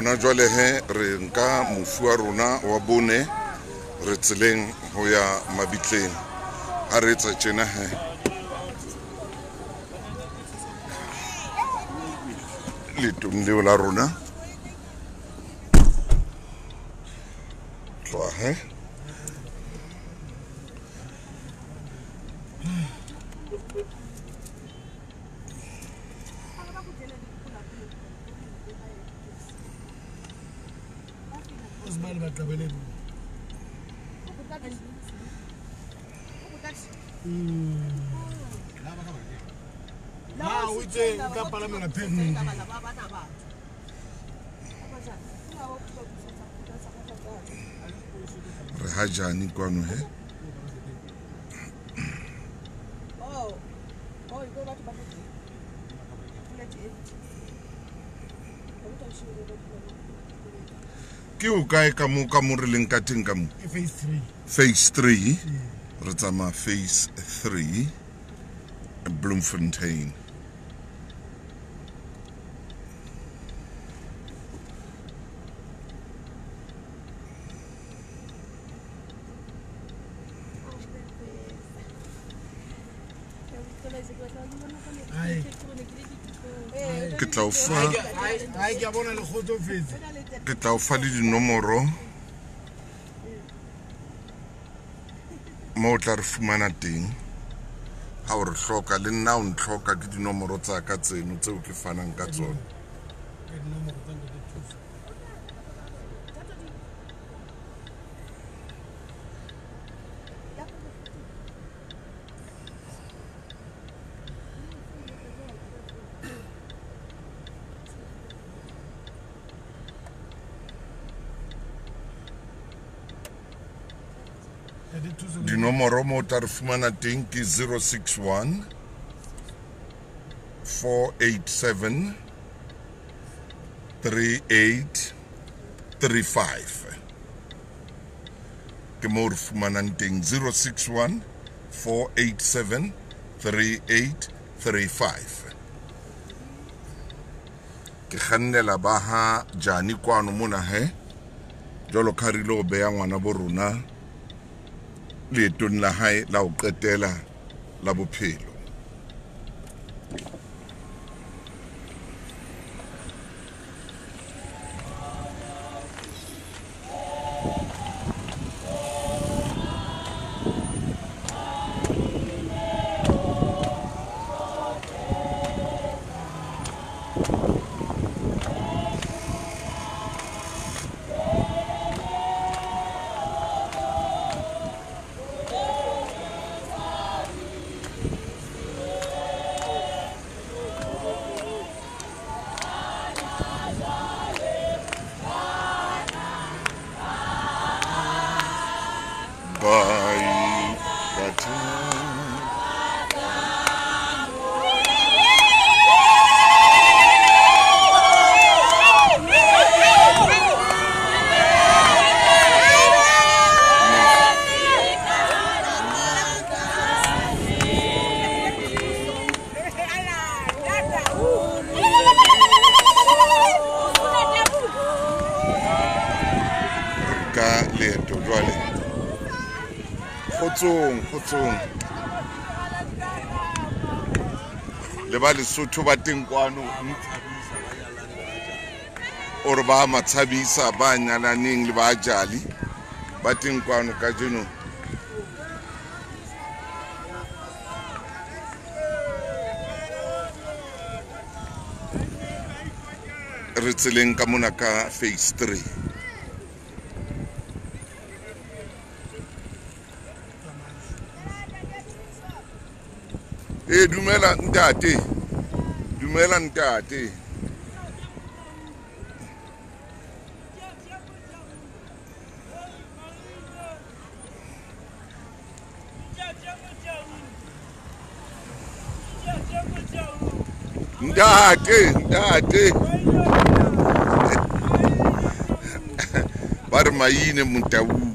Hona jwale re nka mofu wa rona wa bone re tseleng ho ya Mabitleng ha re etsa tjena letong leo la rona tloha re ha jani kwano ke o kae ka mo re leng ka teng ka mo phase 3 re tsama phase 3 Bloemfontein. Ke tla o fa le dinomoro mo tla re fumana teng ha o re hloka le nna o ntlhoka ke dinomoro tsa ka tseno tseo ke fanang ka tsona. Dinomoro mo tla re fumana teng ke 061 487 3835 ke mo re fumanang teng 061 487 3835 ke kgannela ba ha jani kwano mona jwalo ka re lo beya ngwana bo rona leetong la hae la ho qetela la bophelo. Kgotsong le ba Lesotho ba teng kwano or ba Matshabisa ba nyalaneng le ba Jali ba teng kwano ka jeno re tseleng ka mona ka phase 3. Dumela ntate. Dumela ntate. Ntate. Ba re maine Motau.